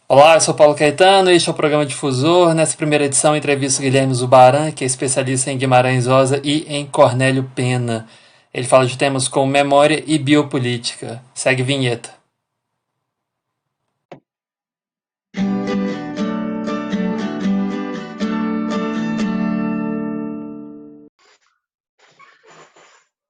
Olá, eu sou Paulo Caetano, este é o programa Difusor. Nessa primeira edição, entrevisto Guilherme Zubaran, que é especialista em Guimarães Rosa e em Cornélio Pena. Ele fala de temas como memória e biopolítica. Segue vinheta.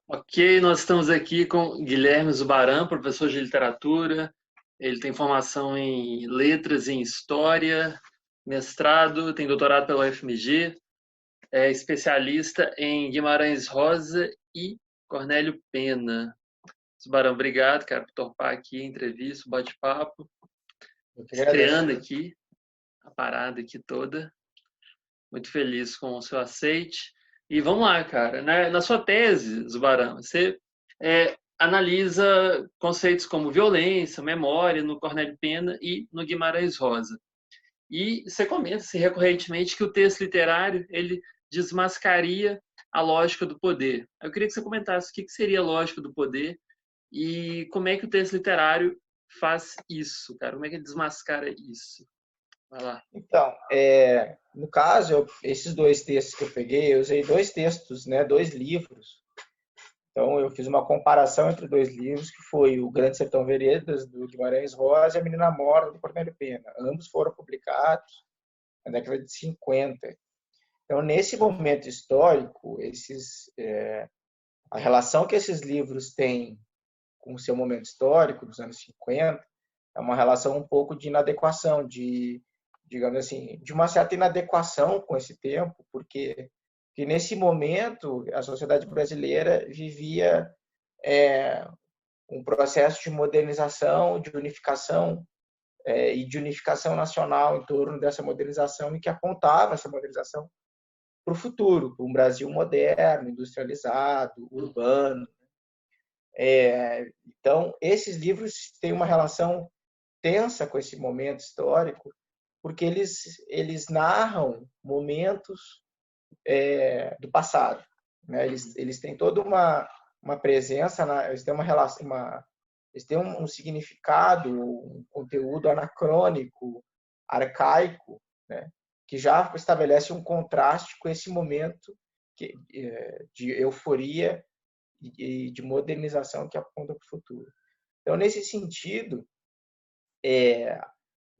Ok, nós estamos aqui com Guilherme Zubaran, professor de literatura. Ele tem formação em letras e em história, mestrado, tem doutorado pela UFMG, é especialista em Guimarães Rosa e Cornélio Pena. Zubarão, obrigado, cara, por topar aqui a entrevista, o bate-papo. Eu que Estreando agradeço. aqui, a parada aqui toda. Muito feliz com o seu aceite. E vamos lá, cara. Na sua tese, Zubarão, você analisa conceitos como violência, memória, no Cornélio Pena e no Guimarães Rosa. E você comenta-se recorrentemente que o texto literário ele desmascaria a lógica do poder. Eu queria que você comentasse o que seria a lógica do poder e como é que o texto literário faz isso, cara? Como é que ele desmascara isso? Vai lá. Então, no caso, esses dois textos que eu peguei, eu usei dois textos, né, dois livros. Então, eu fiz uma comparação entre dois livros, que foi o Grande Sertão Veredas, do Guimarães Rosa, e A Menina Morta, do Cornélio Pena. Ambos foram publicados na década de 50. Então, nesse momento histórico, a relação que esses livros têm com o seu momento histórico, dos anos 50, é uma relação um pouco de inadequação, digamos assim, de uma certa inadequação com esse tempo, porque que nesse momento a sociedade brasileira vivia um processo de modernização, de unificação e de unificação nacional em torno dessa modernização e que apontava essa modernização para o futuro, para um Brasil moderno, industrializado, urbano. Então, esses livros têm uma relação tensa com esse momento histórico, porque eles narram momentos do passado. Né? Eles têm toda uma presença, eles têm uma relação, eles têm um significado, um conteúdo anacrônico, arcaico, né? Que já estabelece um contraste com esse momento de euforia e de modernização que aponta para o futuro. Então, nesse sentido,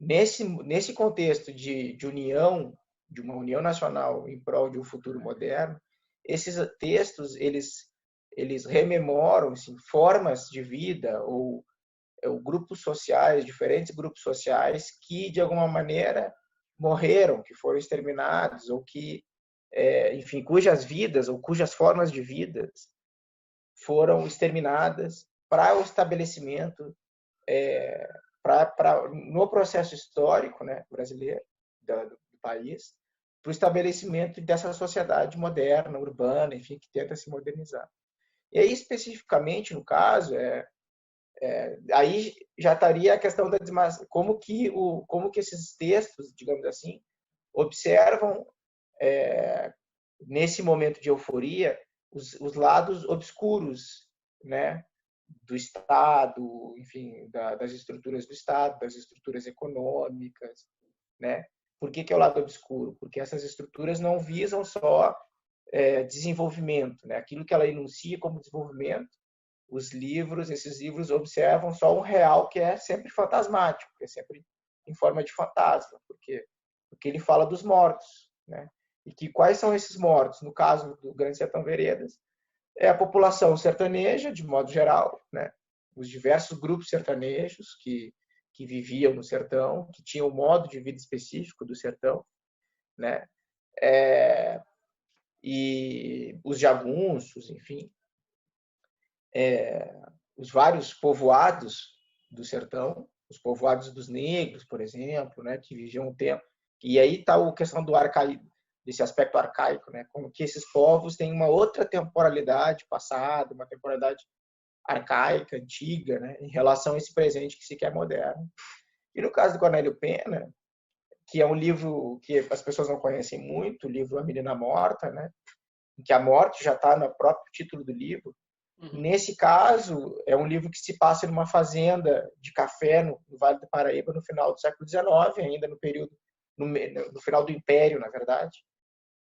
nesse contexto de união, de uma união nacional em prol de um futuro moderno, esses textos eles rememoram assim, formas de vida ou grupos sociais, diferentes grupos sociais que de alguma maneira morreram, que foram exterminados ou que, enfim, cujas vidas ou cujas formas de vidas foram exterminadas para o estabelecimento no processo histórico, né, brasileiro do país, para o estabelecimento dessa sociedade moderna, urbana, enfim, que tenta se modernizar. E aí especificamente no caso aí já estaria a questão da como que esses textos, digamos assim, observam nesse momento de euforia os lados obscuros, né, do Estado, enfim, das estruturas do Estado, das estruturas econômicas, né? Por que é o lado obscuro? Porque essas estruturas não visam só desenvolvimento, né? Aquilo que ela enuncia como desenvolvimento, esses livros observam só um real que é sempre fantasmático, que é sempre em forma de fantasma, porque ele fala dos mortos, né? E que quais são esses mortos? No caso do Grande Sertão Veredas, é a população sertaneja, de modo geral, né? Os diversos grupos sertanejos que viviam no sertão, que tinham um modo de vida específico do sertão, né? E os jagunços, enfim, os vários povoados do sertão, os povoados dos negros, por exemplo, né, que viviam um tempo. E aí está a questão do arcaico, desse aspecto arcaico, né, como que esses povos têm uma outra temporalidade passada, uma temporalidade arcaica, antiga, né, em relação a esse presente que se quer moderno. E no caso do Cornélio Pena, que é um livro que as pessoas não conhecem muito, o livro A Menina Morta, né, em que a morte já está no próprio título do livro, Uhum. Nesse caso, é um livro que se passa numa fazenda de café no Vale do Paraíba no final do século XIX, ainda no período, no final do Império, na verdade.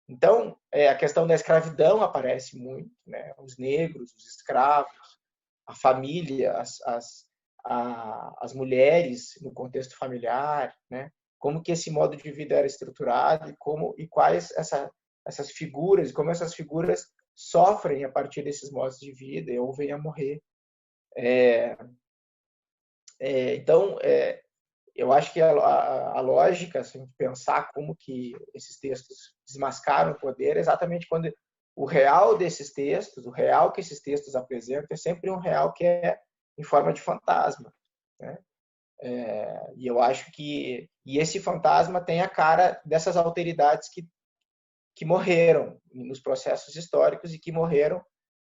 Então, a questão da escravidão aparece muito, né? Os negros, os escravos, a família, as mulheres no contexto familiar, né? Como que esse modo de vida era estruturado e quais essas figuras, como essas figuras sofrem a partir desses modos de vida ou vêm a morrer. Então, eu acho que a lógica, assim, de pensar como que esses textos desmascaram o poder, é exatamente quando o real desses textos, o real que esses textos apresentam, é sempre um real que é em forma de fantasma, né? E eu acho que esse fantasma tem a cara dessas alteridades que morreram nos processos históricos e que morreram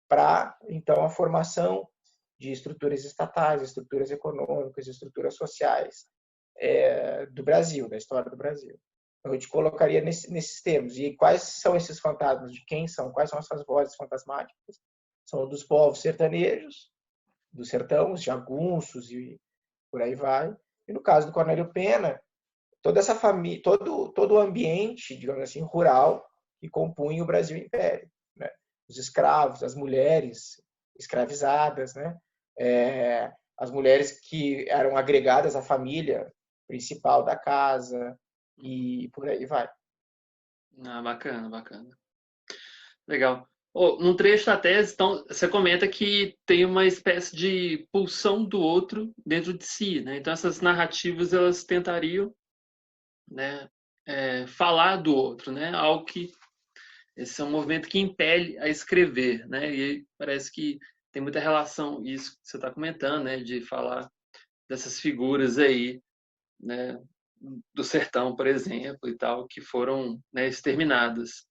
para, então, a formação de estruturas estatais, estruturas econômicas, estruturas sociais do Brasil, da história do Brasil. Então, eu te colocaria nesses termos. E quais são esses fantasmas? De quem são? Quais são essas vozes fantasmáticas? São dos povos sertanejos, do sertão, os jagunços e por aí vai. E no caso do Cornélio Pena, toda essa família, todo o ambiente, digamos assim, rural que compunha o Brasil Império, né? Os escravos, as mulheres escravizadas, né? As mulheres que eram agregadas à família principal da casa e por aí vai. Ah, bacana, bacana. Legal. Oh, num trecho da tese, então, você comenta que tem uma espécie de pulsão do outro dentro de si, né? Então, essas narrativas, elas tentariam, né, falar do outro, né? Algo que... Esse é um movimento que impele a escrever, né? E aí parece que tem muita relação, isso que você está comentando, né? De falar dessas figuras aí, né? Do sertão, por exemplo, e tal, que foram, né, exterminadas.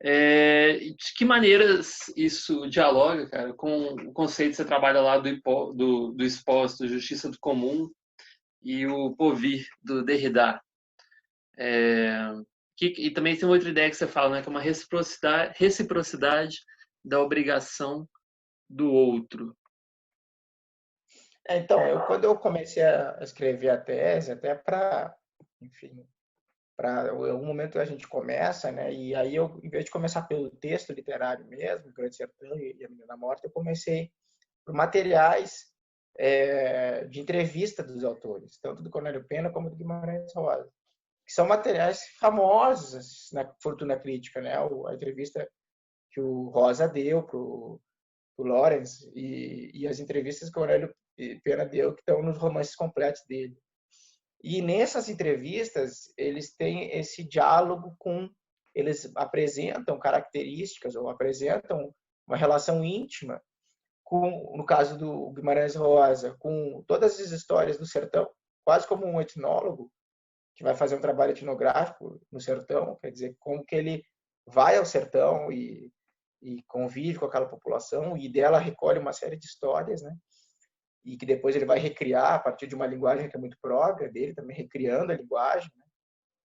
De que maneiras isso dialoga, cara, com o conceito que você trabalha lá do expósito, justiça do comum e o porvir do Derrida? E também tem outra ideia que você fala, né, que é uma reciprocidade da obrigação do outro. Então, quando eu comecei a escrever a tese, até para, enfim, para algum momento a gente começa, né? E aí eu, em vez de começar pelo texto literário mesmo, Grande Sertão e A Menina da Morte, eu comecei por materiais de entrevista dos autores, tanto do Cornélio Pena como do Guimarães Rosa, que são materiais famosos na Fortuna Crítica, né? A entrevista que o Rosa deu para o Lawrence e as entrevistas que o Cornélio Pena deu, que estão nos romances completos dele. E nessas entrevistas, eles têm esse diálogo eles apresentam características ou apresentam uma relação íntima no caso do Guimarães Rosa, com todas as histórias do sertão, quase como um etnólogo que vai fazer um trabalho etnográfico no sertão, quer dizer, como que ele vai ao sertão e convive com aquela população e dela recolhe uma série de histórias, né? E que depois ele vai recriar a partir de uma linguagem que é muito própria dele, também recriando a linguagem, né?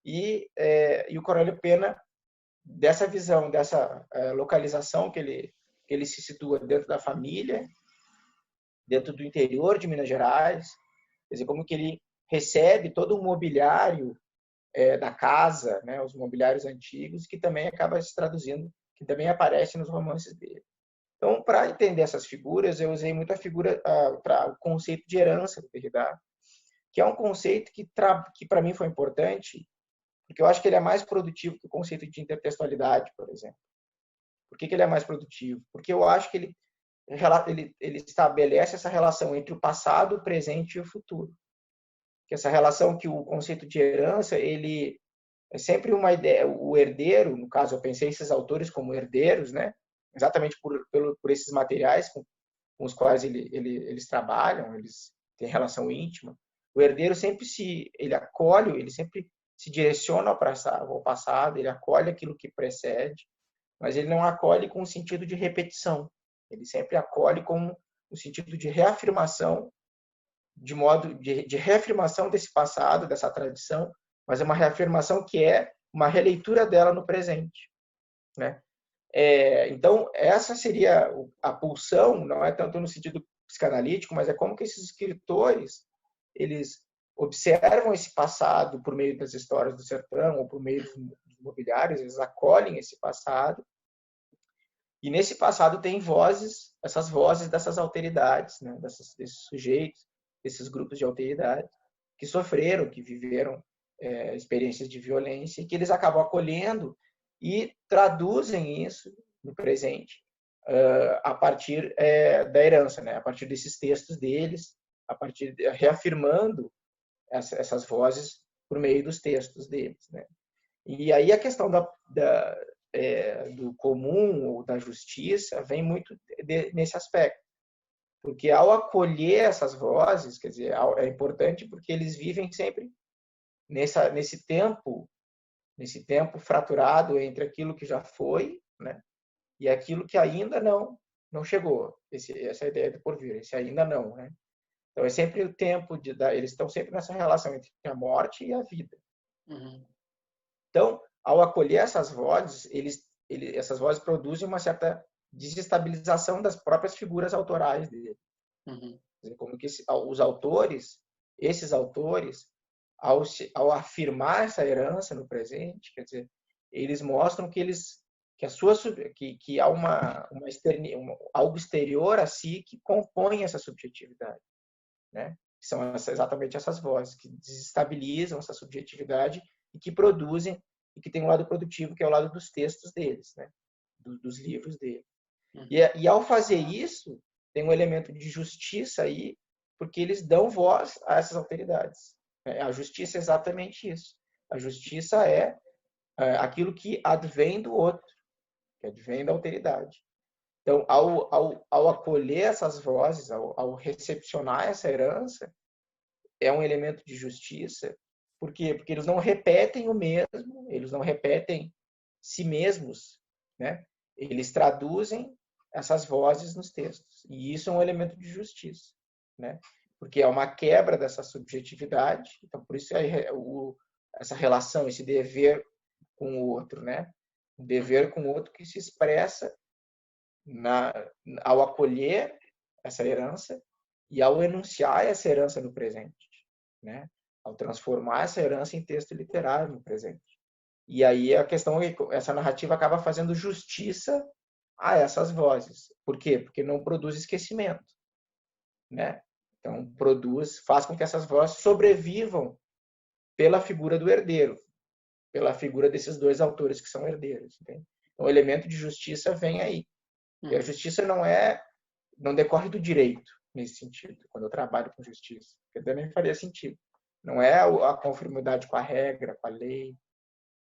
E o Cornélio Pena, dessa visão, dessa localização que ele se situa dentro da família, dentro do interior de Minas Gerais, quer dizer, como que ele recebe todo o mobiliário da casa, né, os mobiliários antigos, que também acaba se traduzindo, que também aparece nos romances dele. Então, para entender essas figuras, eu usei muito a figura para o conceito de herança do Derrida, que é um conceito que para mim foi importante, porque eu acho que ele é mais produtivo que o conceito de intertextualidade, por exemplo. Por que ele é mais produtivo? Porque eu acho que ele estabelece essa relação entre o passado, o presente e o futuro. Que essa relação que o conceito de herança, ele é sempre uma ideia, o herdeiro, no caso eu pensei esses autores como herdeiros, né? Exatamente por esses materiais com os quais eles trabalham, eles têm relação íntima. O herdeiro sempre ele acolhe, ele sempre se direciona ao passado, ele acolhe aquilo que precede, mas ele não acolhe com o sentido de repetição. Ele sempre acolhe com o sentido de reafirmação, de modo de reafirmação desse passado, dessa tradição, mas é uma reafirmação que é uma releitura dela no presente, né? Então, essa seria a pulsão, não é tanto no sentido psicanalítico, mas é como que esses escritores, eles observam esse passado por meio das histórias do sertão ou por meio dos mobiliários, eles acolhem esse passado, e nesse passado tem vozes, essas vozes dessas alteridades, né? Desses sujeitos, desses grupos de alteridade, que sofreram, que viveram experiências de violência, e que eles acabam acolhendo e traduzem isso no presente a partir da herança, né? A partir desses textos deles, reafirmando essas vozes por meio dos textos deles, né? E aí a questão do comum ou da justiça vem muito nesse aspecto, porque ao acolher essas vozes, quer dizer, é importante porque eles vivem sempre nesse tempo fraturado entre aquilo que já foi, né, e aquilo que ainda não chegou. Essa ideia do porvir, esse ainda não, né? Então é sempre o tempo eles estão sempre nessa relação entre a morte e a vida. Uhum. Então, ao acolher essas vozes, essas vozes produzem uma certa desestabilização das próprias figuras autorais dele. Uhum. Como que esses autores, ao afirmar essa herança no presente, quer dizer, eles mostram que há algo exterior a si que compõe essa subjetividade, né? São exatamente essas vozes que desestabilizam essa subjetividade e que produzem e que tem um lado produtivo que é o lado dos textos deles, né? Dos livros deles. Uhum. E ao fazer isso, tem um elemento de justiça aí, porque eles dão voz a essas alteridades. A justiça é exatamente isso. A justiça é aquilo que advém do outro, que advém da alteridade. Então, ao acolher essas vozes, ao recepcionar essa herança, é um elemento de justiça. Por quê? Porque eles não repetem o mesmo, eles não repetem si mesmos, né? Eles traduzem essas vozes nos textos. E isso é um elemento de justiça, né? Porque é uma quebra dessa subjetividade. Então, por isso essa relação, esse dever com o outro, né? O dever com o outro que se expressa ao acolher essa herança e ao enunciar essa herança no presente, né? Ao transformar essa herança em texto literário no presente. E aí a questão é que essa narrativa acaba fazendo justiça a essas vozes. Por quê? Porque não produz esquecimento, né? Então faz com que essas vozes sobrevivam pela figura do herdeiro, pela figura desses dois autores que são herdeiros. Entende? Então, o elemento de justiça vem aí. E a justiça não decorre do direito nesse sentido, quando eu trabalho com justiça, porque também faria sentido. Não é a conformidade com a regra, com a lei,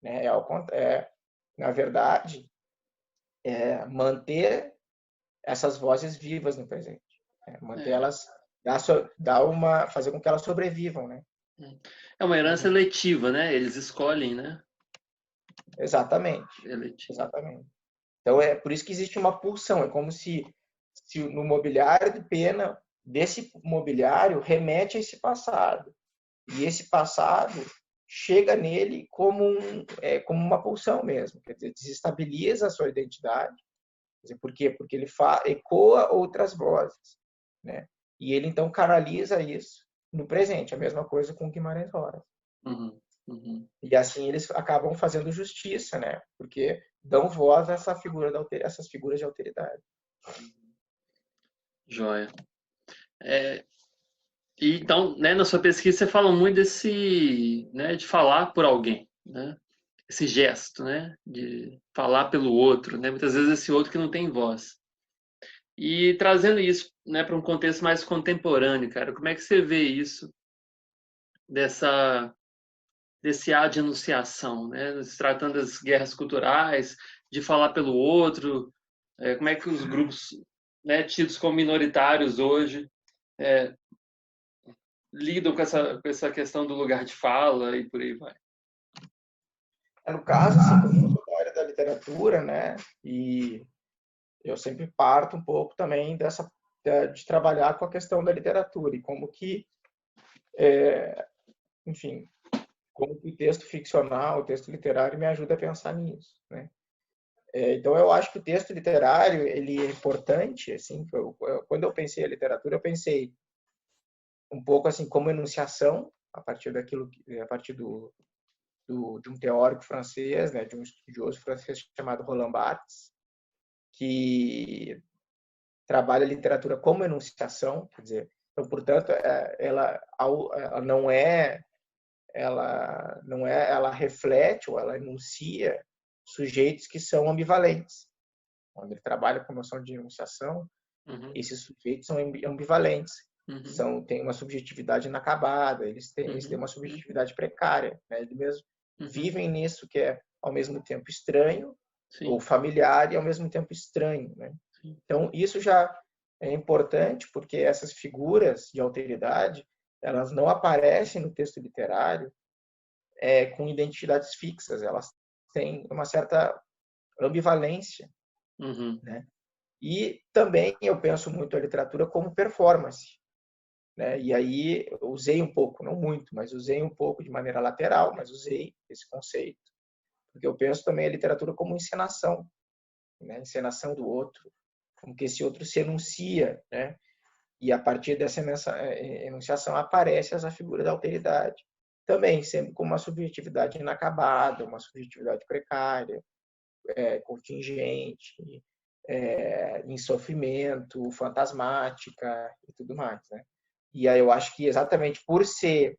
né? Na verdade, manter essas vozes vivas no presente, né? Manter elas, fazer com que elas sobrevivam, né? É uma herança eletiva, né? Eles escolhem, né? Exatamente. Exatamente. Então é por isso que existe uma pulsão. É como se no mobiliário de pena desse mobiliário remete a esse passado. E esse passado chega nele como uma pulsão mesmo. Quer dizer, desestabiliza a sua identidade. Quer dizer, por quê? Porque ele ecoa outras vozes, né? E ele então canaliza isso no presente. A mesma coisa com Guimarães Rosa. Uhum. Uhum. E assim eles acabam fazendo justiça, né? Porque dão voz a essas figuras de alteridade. Joia. E então, né, na sua pesquisa você fala muito né, de falar por alguém, né? Esse gesto, né, de falar pelo outro, né? Muitas vezes esse outro que não tem voz. E trazendo isso, né, para um contexto mais contemporâneo, cara, como é que você vê isso desse ar de enunciação, né? Se tratando das guerras culturais, de falar pelo outro, como é que os grupos, né, tidos como minoritários hoje lidam com essa questão do lugar de fala e por aí vai. No caso, assim, como eu sou da área da literatura, né? E eu sempre parto um pouco também de trabalhar com a questão da literatura e como que, enfim, como que o texto ficcional, o texto literário me ajuda a pensar nisso, né? Então, eu acho que o texto literário ele é importante. Assim, quando eu pensei em literatura, eu pensei um pouco assim como enunciação a partir de um teórico francês, né, de um estudioso francês chamado Roland Barthes, que trabalha a literatura como enunciação, quer dizer, então, portanto, ela reflete ou ela enuncia sujeitos que são ambivalentes. Quando ele trabalha com a noção de enunciação, esses sujeitos são ambivalentes. Têm uma subjetividade inacabada, eles têm uma subjetividade precária, né? Eles mesmos vivem nisso que é ao mesmo tempo estranho, ou familiar, e ao mesmo tempo estranho, né? Então, isso já é importante, porque essas figuras de alteridade, elas não aparecem no texto literário com identidades fixas, elas têm uma certa ambivalência, né? E também eu penso muito a literatura como performance, né? E aí eu usei um pouco, não muito, mas usei um pouco de maneira lateral, mas usei esse conceito, porque eu penso também a literatura como encenação, né? Encenação do outro, como que esse outro se enuncia, né? E a partir dessa enunciação aparece essa figura da alteridade, também sempre com uma subjetividade inacabada, uma subjetividade precária, contingente, em sofrimento, fantasmática e tudo mais, né? E aí eu acho que exatamente por ser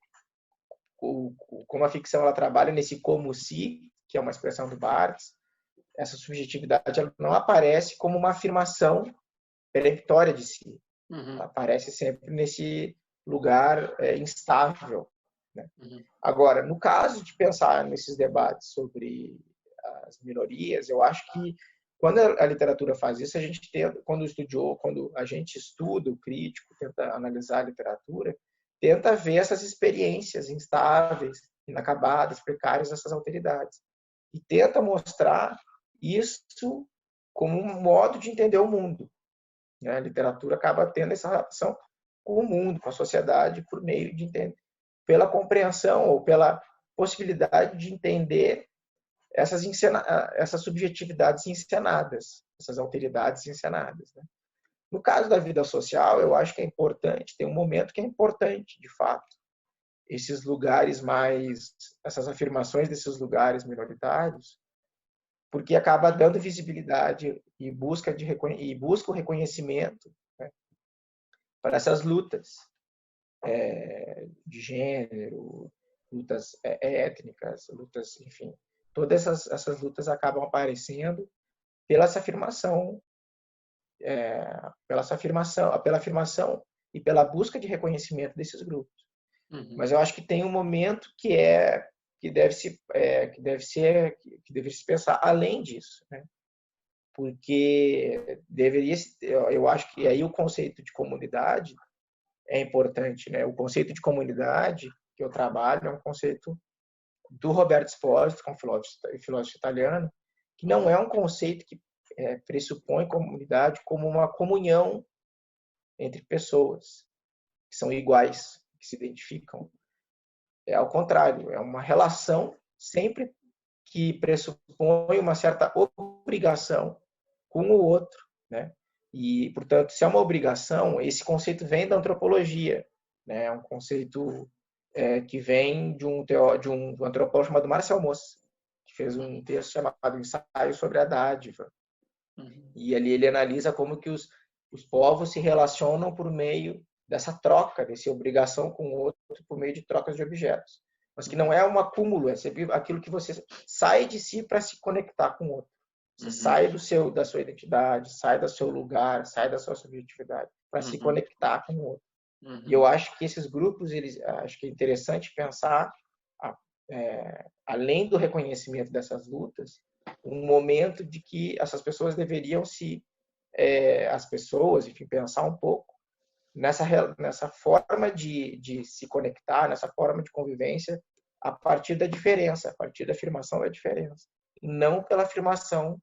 como a ficção ela trabalha nesse como se, que é uma expressão do Barthes, essa subjetividade ela não aparece como uma afirmação peremptória de si. Ela aparece sempre nesse lugar instável, né? Agora, no caso de pensar nesses debates sobre as minorias, eu acho que quando a literatura faz isso, quando a gente estuda o crítico, tenta analisar a literatura, tenta ver essas experiências instáveis, inacabadas, precárias dessas alteridades e tenta mostrar isso como um modo de entender o mundo. A literatura acaba tendo essa relação com o mundo, com a sociedade, por meio de entender, pela compreensão ou pela possibilidade de entender essas subjetividades encenadas, essas alteridades encenadas, né? No caso da vida social, eu acho que é importante, tem um momento que é importante, de fato, essas afirmações desses lugares minoritários, porque acaba dando visibilidade e busca o reconhecimento, né, para essas lutas de gênero, lutas étnicas, lutas, enfim, todas essas lutas acabam aparecendo pela essa afirmação, pela afirmação e pela busca de reconhecimento desses grupos. Mas eu acho que tem um momento que deve se pensar além disso, né? Porque eu acho que aí o conceito de comunidade é importante, né? O conceito de comunidade que eu trabalho é um conceito do Roberto Spósito, que é um filósofo italiano, que não é um conceito que pressupõe comunidade como uma comunhão entre pessoas que são iguais, que se identificam. É ao contrário, é uma relação sempre que pressupõe uma certa obrigação com o outro, né? E, portanto, se é uma obrigação, esse conceito vem da antropologia, né? É um conceito que vem de um antropólogo chamado Marcel Mauss, que fez um texto chamado Ensaio sobre a Dádiva. E ali ele analisa como que os povos se relacionam por meio dessa troca, dessa obrigação com o outro, por meio de trocas de objetos. Mas que não é um acúmulo, é sempre aquilo que você sai de si para se conectar com o outro. Você sai da sua identidade, sai do seu lugar, sai da sua subjetividade para se conectar com o outro. E eu acho que esses grupos, acho que é interessante pensar, além do reconhecimento dessas lutas, um momento de que essas pessoas deveriam enfim, pensar um pouco nessa forma de se conectar, nessa forma de convivência a partir da diferença, a partir da afirmação da diferença, e não pela afirmação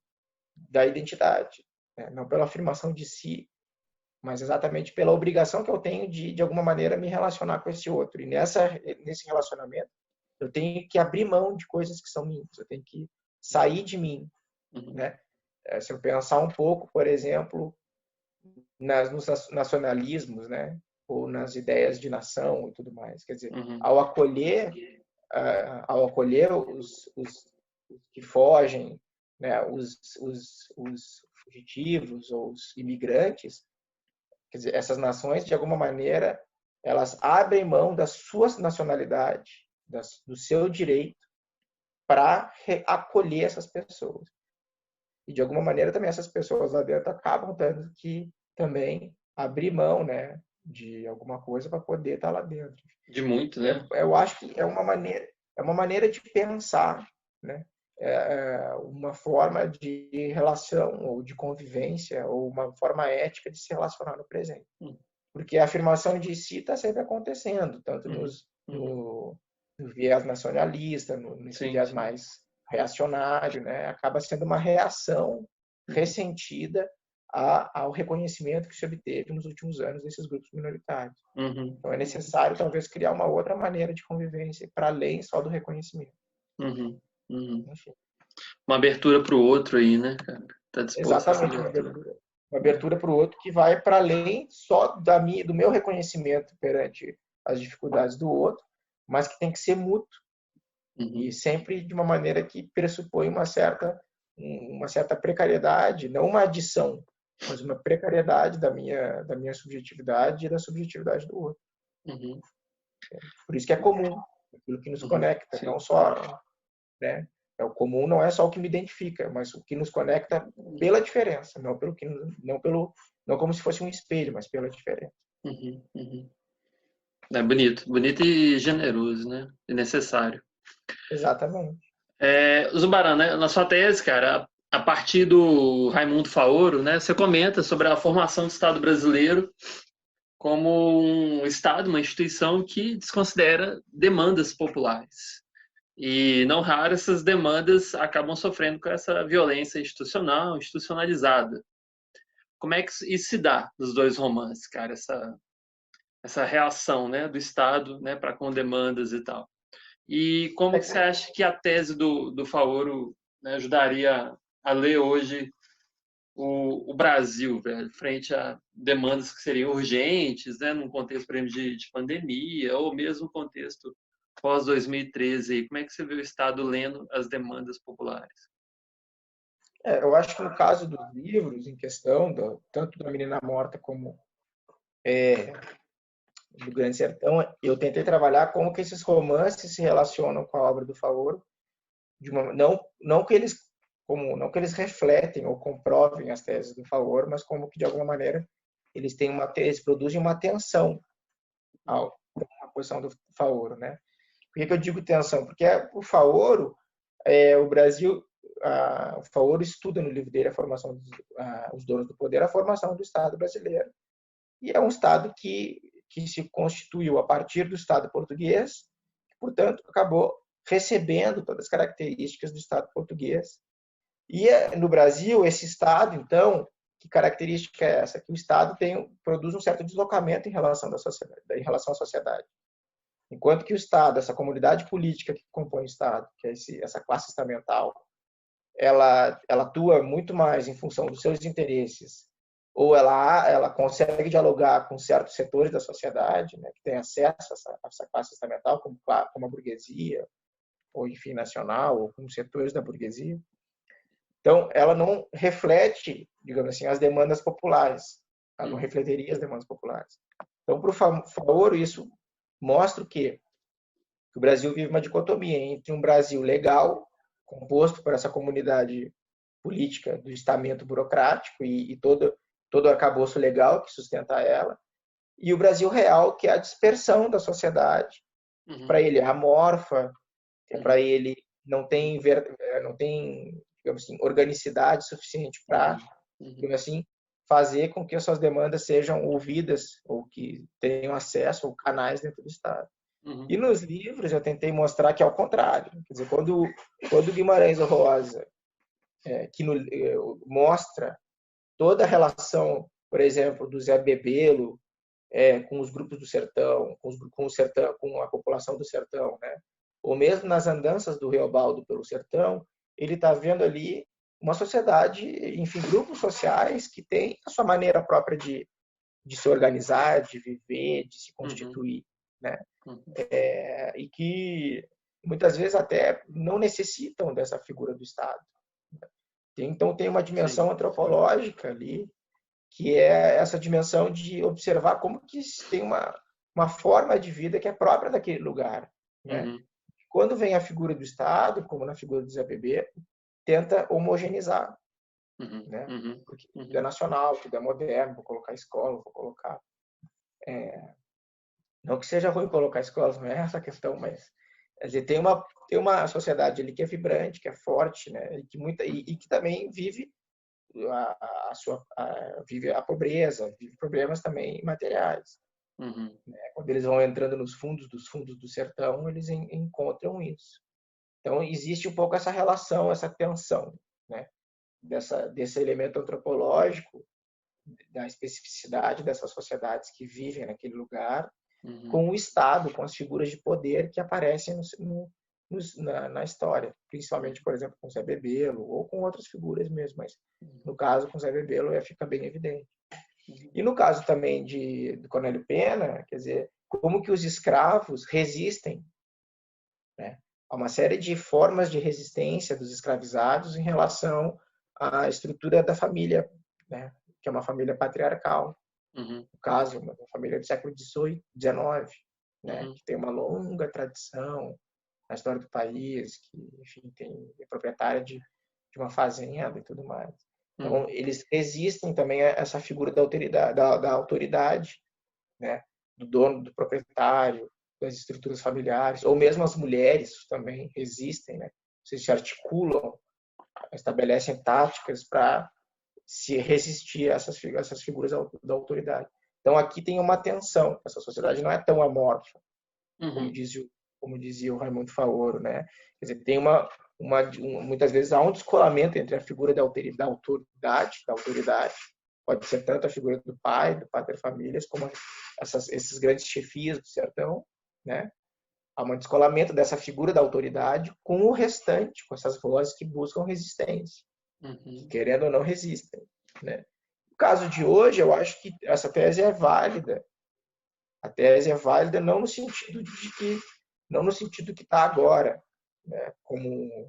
da identidade, né? Não pela afirmação de si, mas exatamente pela obrigação que eu tenho de alguma maneira, me relacionar com esse outro. E nesse relacionamento, eu tenho que abrir mão de coisas que são minhas, eu tenho que sair de mim, né? se eu pensar um pouco, por exemplo, nos nacionalismos, né? Ou nas ideias de nação e tudo mais. Quer dizer, ao acolher os que fogem, né? Os fugitivos ou os imigrantes, quer dizer, essas nações, de alguma maneira, elas abrem mão da sua nacionalidade, do seu direito, para acolher essas pessoas. E, de alguma maneira, também essas pessoas lá dentro acabam tendo que também abrir mão, né, de alguma coisa para poder estar lá dentro. De muito, né? Eu acho que é uma maneira de pensar, né? Uma forma de relação ou de convivência ou uma forma ética de se relacionar no presente. Porque a afirmação de si está sempre acontecendo, tanto no viés nacionalista, no viés mais reacionário, né? Acaba sendo uma reação ressentida ao reconhecimento que se obteve nos últimos anos desses grupos minoritários. Então é necessário talvez criar uma outra maneira de convivência para além só do reconhecimento. Enfim. Uma abertura para o outro aí, né, cara? Tá disposto exatamente, uma abertura para o outro que vai para além só do meu reconhecimento perante as dificuldades do outro, mas que tem que ser mútuo e sempre de uma maneira que pressupõe uma certa precariedade, não uma adição, mas uma precariedade da minha subjetividade e da subjetividade do outro. Por isso que é comum, aquilo que nos conecta, não só, né? O comum não é só o que me identifica, mas o que nos conecta pela diferença, não como se fosse um espelho, mas pela diferença. É bonito e generoso, né? E necessário. Exatamente. Zubaran, né? Na sua tese, cara, a partir do Raimundo Faoro, né? Você comenta sobre a formação do Estado brasileiro como um Estado, uma instituição que desconsidera demandas populares. E não raro essas demandas acabam sofrendo com essa violência institucionalizada. Como é que isso se dá nos dois romances, cara? Essa reação, né, do Estado, né, para com demandas e tal. E como que você acha que a tese do Faoro, né, ajudaria a ler hoje o Brasil, velho, frente a demandas que seriam urgentes, né, num contexto, por exemplo, de pandemia, ou mesmo contexto pós-2013? Como é que você vê o Estado lendo as demandas populares? Eu acho que no caso dos livros em questão, tanto da Menina Morta como do Grande Sertão, eu tentei trabalhar como que esses romances se relacionam com a obra do Faoro, não que eles refletem ou comprovem as teses do Faoro, mas como que de alguma maneira eles produzem uma tensão à posição do Faoro, né? Por que eu digo tensão? Porque o Faoro, o Faoro estuda no livro dele a formação os donos do poder, a formação do Estado brasileiro. E é um Estado que se constituiu a partir do Estado português, que, portanto, acabou recebendo todas as características do Estado português. E no Brasil, esse Estado, então, que característica é essa? Que o Estado produz um certo deslocamento em relação à sociedade. Enquanto que o Estado, essa comunidade política que compõe o Estado, que é essa classe estamental, ela atua muito mais em função dos seus interesses, ou ela consegue dialogar com certos setores da sociedade, né, que têm acesso a essa classe estamental, como a burguesia, ou enfim, nacional, ou com setores da burguesia. Então, ela não reflete, digamos assim, as demandas populares. Ela não refletiria as demandas populares. Então, para o Faoro, isso mostra que o Brasil vive uma dicotomia entre um Brasil legal, composto por essa comunidade política do estamento burocrático e todo arcabouço legal que sustenta ela, e o Brasil real, que é a dispersão da sociedade. Para ele é amorfa, para ele não tem, digamos assim, organicidade suficiente para, digamos assim, fazer com que as suas demandas sejam ouvidas ou que tenham acesso a canais dentro do Estado. E nos livros eu tentei mostrar que é ao contrário. Quer dizer, quando Guimarães Rosa mostra toda a relação, por exemplo, do Zé Bebelo com os grupos do sertão, com a população do sertão, né? Ou mesmo nas andanças do Reobaldo pelo sertão, ele está vendo ali uma sociedade, enfim, grupos sociais que têm a sua maneira própria de se organizar, de viver, de se constituir, né? E que muitas vezes até não necessitam dessa figura do Estado. Então tem uma dimensão antropológica ali, que é essa dimensão de observar como que tem uma forma de vida que é própria daquele lugar, né? Quando vem a figura do Estado, como na figura do Zé Bebê, tenta homogeneizar, né? Porque tudo é nacional, tudo é moderno, vou colocar escola, vou colocar... Não que seja ruim colocar escolas, não é essa a questão, mas quer dizer, tem uma sociedade ali que é vibrante, que é forte, né? E que também vive vive a pobreza, vive problemas também materiais. Né? Quando eles vão entrando nos fundos dos sertão, eles encontram isso. Então, existe um pouco essa relação, essa tensão, né? Desse elemento antropológico, da especificidade dessas sociedades que vivem naquele lugar, com o Estado, com as figuras de poder que aparecem na história, principalmente, por exemplo, com Zé Bebelo ou com outras figuras mesmo, mas no caso com Zé Bebelo fica bem evidente. E no caso também do Cornélio Pena, quer dizer, como que os escravos resistem, né, a uma série de formas de resistência dos escravizados em relação à estrutura da família, né, que é uma família patriarcal. No caso, uma família do século XVIII, XIX, né, que tem uma longa tradição na história do país, que, enfim, é proprietária de uma fazenda e tudo mais. Então, eles resistem também a essa figura da autoridade, né, do dono, do proprietário, das estruturas familiares, ou mesmo as mulheres também resistem, né? Se articulam, estabelecem táticas para se resistir a essas figuras da autoridade. Então, aqui tem uma tensão. Essa sociedade não é tão amorfa, como dizia o Raimundo Faoro, né? Quer dizer, tem muitas vezes há um descolamento entre a figura da autoridade, pode ser tanto a figura do pai, do pater familias, como esses grandes chefias do sertão, né? Há um descolamento dessa figura da autoridade com o restante, com essas vozes que buscam resistência, que, querendo ou não, resistem, né? No caso de hoje, eu acho que essa tese é válida. A tese é válida não no sentido que está agora, né?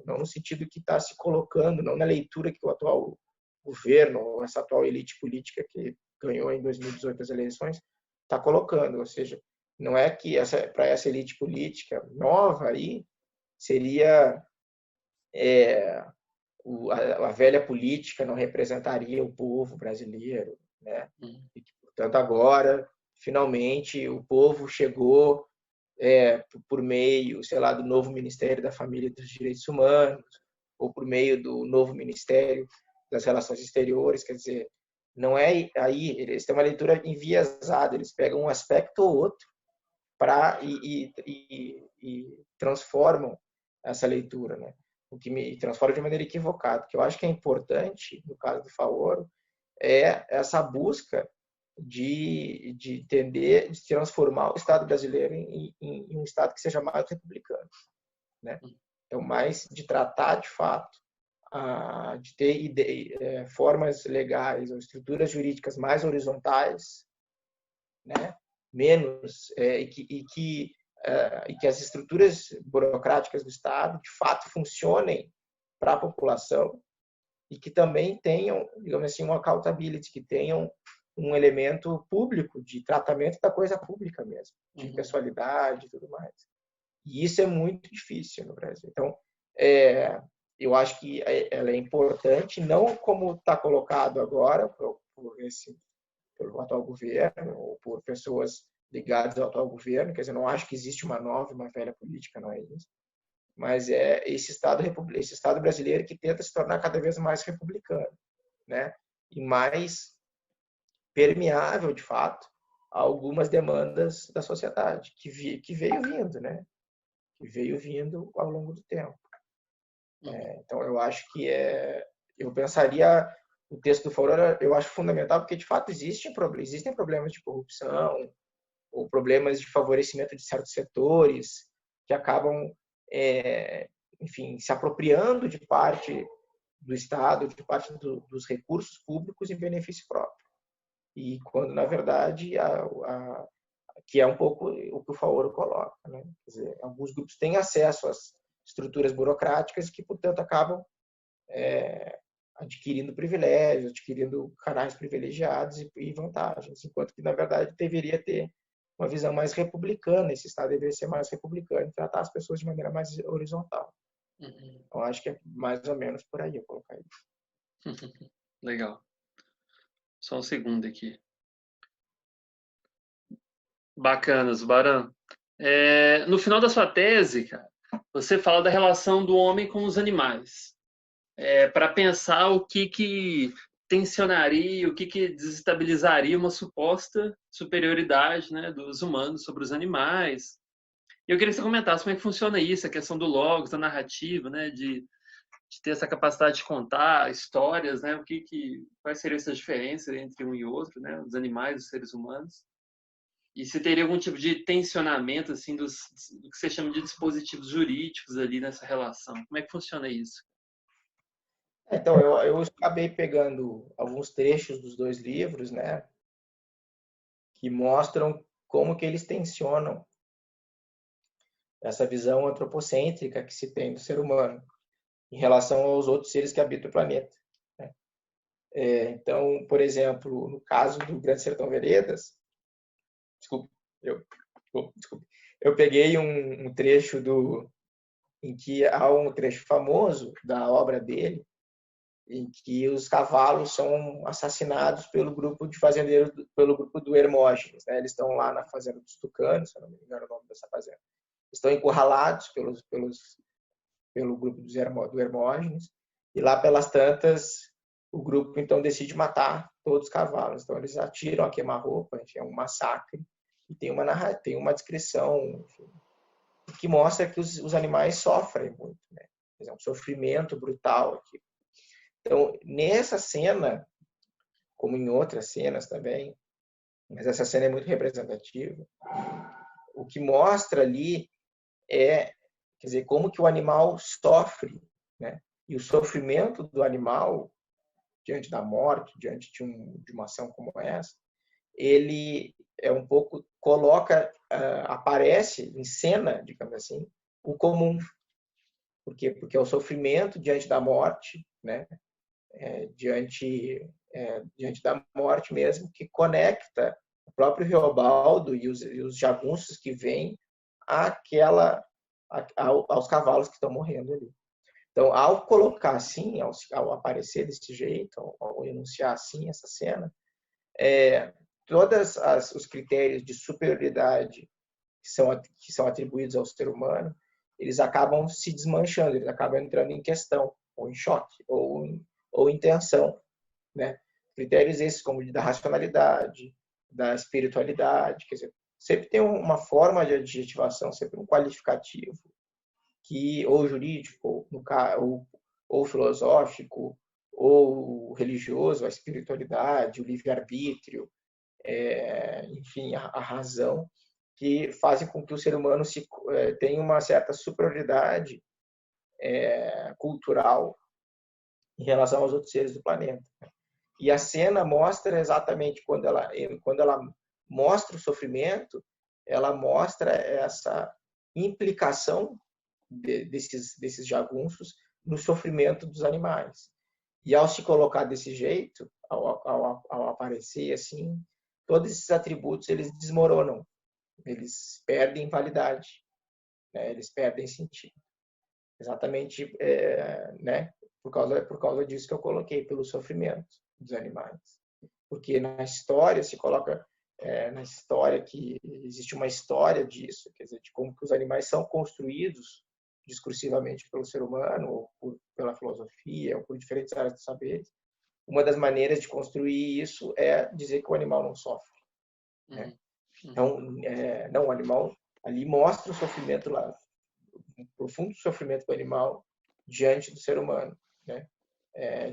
Não no sentido que está se colocando, não na leitura que o atual governo, ou essa atual elite política que ganhou em 2018 as eleições, está colocando. Ou seja, não é que para essa elite política nova aí seria a velha política não representaria o povo brasileiro, né? E que, portanto, agora, finalmente, o povo chegou por meio, sei lá, do novo Ministério da Família e dos Direitos Humanos, ou por meio do novo Ministério das Relações Exteriores, quer dizer, não é aí, eles têm uma leitura enviesada, eles pegam um aspecto ou outro e transformam essa leitura, né? O que me transforma de maneira equivocada. O que eu acho que é importante, no caso do Faoro, é essa busca de entender, de transformar o Estado brasileiro em um Estado que seja mais republicano, né? Então, mais de tratar, de fato, de ter formas legais ou estruturas jurídicas mais horizontais, né? Menos, e que as estruturas burocráticas do Estado, de fato, funcionem para a população e que também tenham, digamos assim, uma accountability, que tenham um elemento público de tratamento da coisa pública mesmo, de pessoalidade e tudo mais. E isso é muito difícil no Brasil. Então, eu acho que ela é importante, não como está colocado agora pelo atual governo ou por pessoas ligadas ao atual governo, quer dizer, não acho que existe uma nova, uma velha política, não é isso, mas é esse Estado brasileiro que tenta se tornar cada vez mais republicano, né? E mais permeável, de fato, a algumas demandas da sociedade, que veio vindo, né? Que veio vindo ao longo do tempo. Então, eu acho que eu pensaria o texto do Faoro, eu acho fundamental, porque, de fato, existem problemas de corrupção ou problemas de favorecimento de certos setores que acabam, enfim, se apropriando de parte do Estado, de parte dos recursos públicos em benefício próprio. E quando, na verdade, que é um pouco o que o Faoro coloca, né? Quer dizer, alguns grupos têm acesso às estruturas burocráticas que, portanto, acabam adquirindo privilégios, adquirindo canais privilegiados e vantagens, enquanto que, na verdade, deveria ter uma visão mais republicana, esse Estado deveria ser mais republicano e tratar as pessoas de maneira mais horizontal. Então, acho que é mais ou menos por aí eu colocar isso. Legal. Só um segundo aqui. Bacana, Zubaran. No final da sua tese, cara, você fala da relação do homem com os animais. Para pensar o que tensionaria, o que desestabilizaria uma suposta superioridade, né, dos humanos sobre os animais. E eu queria que você comentasse como é que funciona isso, a questão do logos, da narrativa, né, de ter essa capacidade de contar histórias, né, quais seriam essas diferenças entre um e outro, né, os animais e os seres humanos. E se teria algum tipo de tensionamento assim do que você chama de dispositivos jurídicos ali nessa relação. Como é que funciona isso? Então, eu acabei pegando alguns trechos dos dois livros, né, que mostram como que eles tensionam essa visão antropocêntrica que se tem do ser humano em relação aos outros seres que habitam o planeta, né? Então, por exemplo, no caso do Grande Sertão Veredas, eu peguei um trecho em que há um trecho famoso da obra dele, em que os cavalos são assassinados pelo grupo de fazendeiros, pelo grupo do Hermógenes, né? Eles estão lá na fazenda dos Tucanos, se eu não me engano o nome dessa fazenda. Estão encurralados pelo grupo do Hermógenes, e lá pelas tantas, o grupo então decide matar todos os cavalos. Então eles atiram a queima-roupa, é um massacre, e tem uma descrição, enfim, que mostra que os animais sofrem muito, né? É um sofrimento brutal aqui. Então, nessa cena, como em outras cenas também, mas essa cena é muito representativa, o que mostra ali quer dizer, como que o animal sofre, né? E o sofrimento do animal diante da morte, diante de uma ação como essa, ele um pouco aparece em cena, digamos assim, o comum. Por quê? Porque é o sofrimento diante da morte, né? Diante da morte mesmo, que conecta o próprio Reobaldo e os jagunços que vêm aos cavalos que estão morrendo ali. Então, ao colocar assim, ao aparecer desse jeito, ao enunciar assim essa cena, todos os critérios de superioridade que são atribuídos ao ser humano, eles acabam se desmanchando, eles acabam entrando em questão, ou em choque, ou em tensão, né? Critérios esses como da racionalidade, da espiritualidade, quer dizer, sempre tem uma forma de adjetivação, sempre um qualificativo, ou jurídico, ou filosófico, ou religioso, a espiritualidade, o livre-arbítrio, enfim, a razão, que fazem com que o ser humano tenha uma certa superioridade cultural em relação aos outros seres do planeta. E a cena mostra exatamente quando ela mostra o sofrimento, ela mostra essa implicação desses jagunços no sofrimento dos animais. E ao se colocar desse jeito, ao aparecer assim, todos esses atributos eles desmoronam, eles perdem validade, né? Eles perdem sentido. Exatamente, né? Por causa disso que eu coloquei, pelo sofrimento dos animais. Porque na história se coloca na história que existe uma história disso, quer dizer, de como que os animais são construídos discursivamente pelo ser humano, ou pela filosofia, ou por diferentes áreas do saber. Uma das maneiras de construir isso é dizer que o animal não sofre, né? Então, não, o animal ali mostra o sofrimento lá, um profundo sofrimento do animal diante do ser humano, né?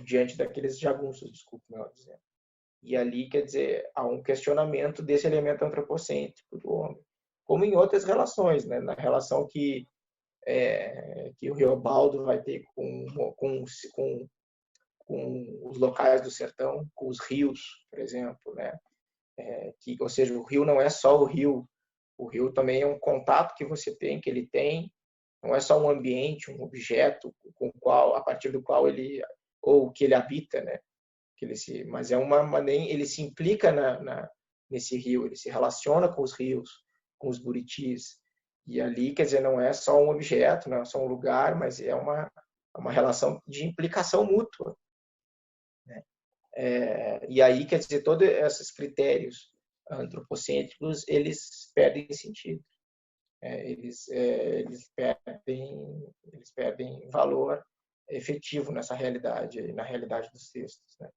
Diante daqueles jagunços, desculpe, melhor dizendo. E ali, quer dizer, há um questionamento desse elemento antropocêntrico do homem, como em outras relações, né? Na relação que o Reobaldo vai ter com com os locais do sertão, com os rios, por exemplo, né? Ou seja, o rio não é só o rio também é um contato que você tem, que ele tem, não é só um ambiente, um objeto com a partir do qual ele ou que ele habita, né? Mas é uma maneira, ele se implica nesse rio, ele se relaciona com os rios, com os buritis. E ali, quer dizer, não é só um objeto, não é só um lugar, mas é uma relação de implicação mútua, né? E aí, quer dizer, todos esses critérios antropocêntricos, eles perdem sentido. Eles perdem valor efetivo nessa realidade, na realidade dos textos, né?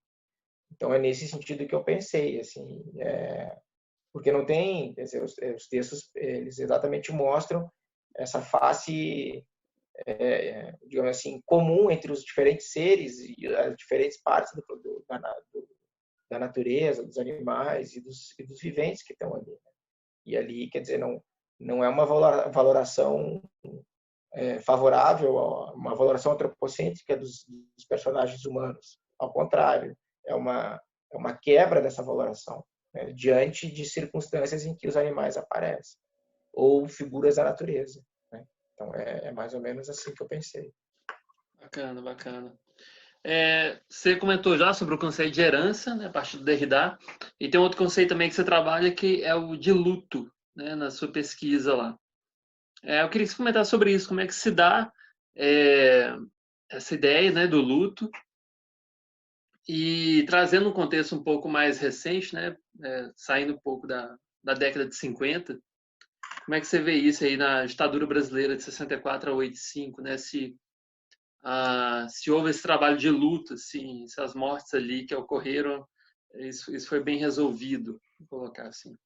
Então, é nesse sentido que eu pensei, assim, porque não tem, quer dizer, os textos, eles exatamente mostram essa face, digamos assim, comum entre os diferentes seres e as diferentes partes da natureza, dos animais e dos viventes que estão ali, né? E ali, quer dizer, não é uma valoração favorável, uma valoração antropocêntrica dos personagens humanos. Ao contrário, é uma quebra dessa valoração, né, diante de circunstâncias em que os animais aparecem, ou figuras da natureza, né? Então, é mais ou menos assim que eu pensei. Bacana, bacana. Você comentou já sobre o conceito de herança, né, a partir do Derrida, e tem outro conceito também que você trabalha, que é o de luto, né, na sua pesquisa lá. Eu queria que você comentasse sobre isso, como é que se dá essa ideia, né, do luto, e trazendo um contexto um pouco mais recente, né, saindo um pouco da década de 50, como é que você vê isso aí na ditadura brasileira de 64 a 85, né, se houve esse trabalho de luta, se as mortes ali que ocorreram, isso foi bem resolvido, vou colocar assim.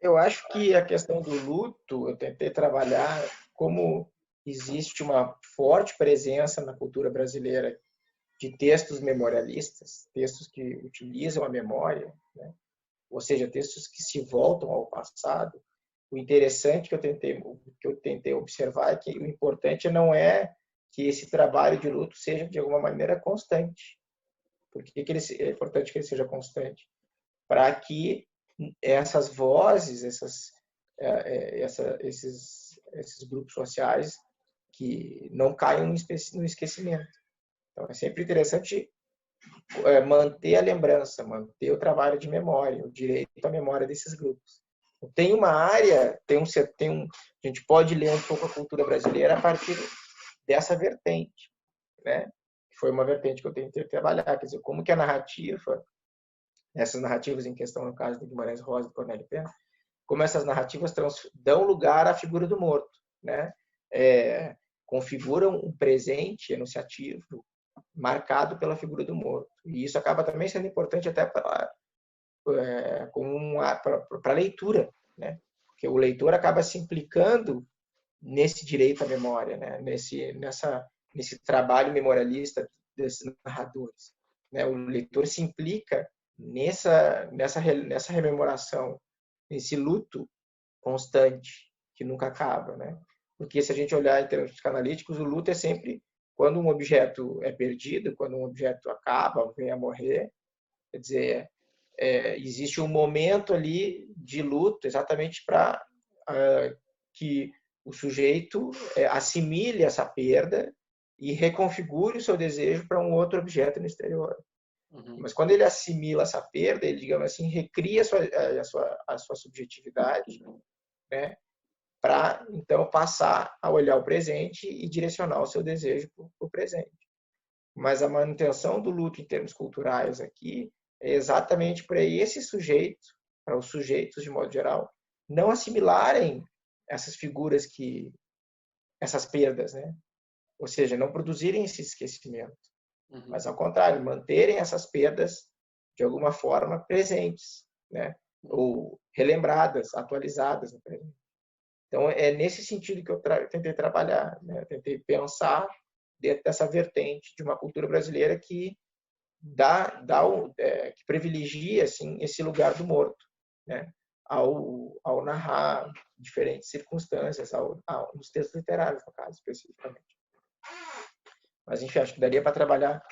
Eu acho que a questão do luto, eu tentei trabalhar como existe uma forte presença na cultura brasileira de textos memorialistas, textos que utilizam a memória, né? Ou seja, textos que se voltam ao passado. O interessante que eu tentei observar é que o importante não é que esse trabalho de luto seja de alguma maneira constante. Por que é importante que ele seja constante? Para que essas vozes, esses grupos sociais que não caiam no esquecimento. Então, é sempre interessante manter a lembrança, manter o trabalho de memória, o direito à memória desses grupos. Tem uma área, a gente pode ler um pouco a cultura brasileira a partir dessa vertente, né? Foi uma vertente que eu tentei trabalhar, quer dizer, como que a narrativa, essas narrativas em questão no caso do Guimarães Rosa e do Cornélio Pena, como essas narrativas dão lugar à figura do morto, né? Configuram um presente enunciativo marcado pela figura do morto. E isso acaba também sendo importante até para a leitura, né? Porque o leitor acaba se implicando nesse direito à memória, né? Nesse trabalho memorialista desses narradores, né? O leitor se implica nessa rememoração, nesse luto constante que nunca acaba, né? Porque se a gente olhar em termos psicanalíticos, o luto é sempre quando um objeto é perdido, quando um objeto acaba, vem a morrer, quer dizer, existe um momento ali de luto exatamente para que o sujeito assimile essa perda e reconfigure o seu desejo para um outro objeto no exterior. Uhum. Mas quando ele assimila essa perda, ele, digamos assim, recria a sua subjetividade, né, para então passar a olhar o presente e direcionar o seu desejo para o presente. Mas a manutenção do luto em termos culturais aqui é exatamente para esse sujeito, para os sujeitos de modo geral, não assimilarem essas figuras essas perdas, né? Ou seja, não produzirem esse esquecimento, mas ao contrário, manterem essas perdas de alguma forma presentes, né? Ou relembradas, atualizadas no presente. Então, é nesse sentido que eu tentei trabalhar, né? Tentei pensar dentro dessa vertente de uma cultura brasileira que que privilegia assim esse lugar do morto, né? Ao narrar diferentes circunstâncias, nos textos literários, no caso, especificamente. Mas, enfim, acho que daria para trabalhar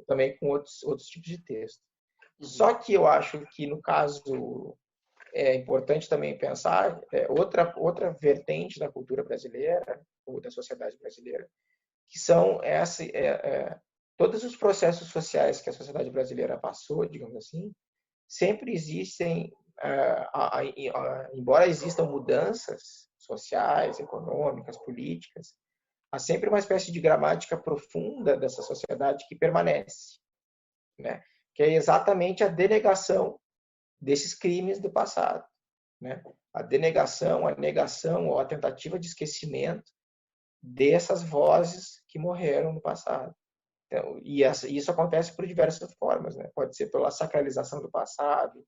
também com outros tipos de texto. Só que eu acho que, no caso, é importante também pensar outra vertente da cultura brasileira, ou da sociedade brasileira, que são todos os processos sociais que a sociedade brasileira passou, digamos assim, sempre existem, embora existam mudanças sociais, econômicas, políticas, há sempre uma espécie de gramática profunda dessa sociedade que permanece, né? Que é exatamente a denegação desses crimes do passado, né? A denegação, a negação ou a tentativa de esquecimento dessas vozes que morreram no passado. Então, isso acontece por diversas formas, né? Pode ser pela sacralização do passado,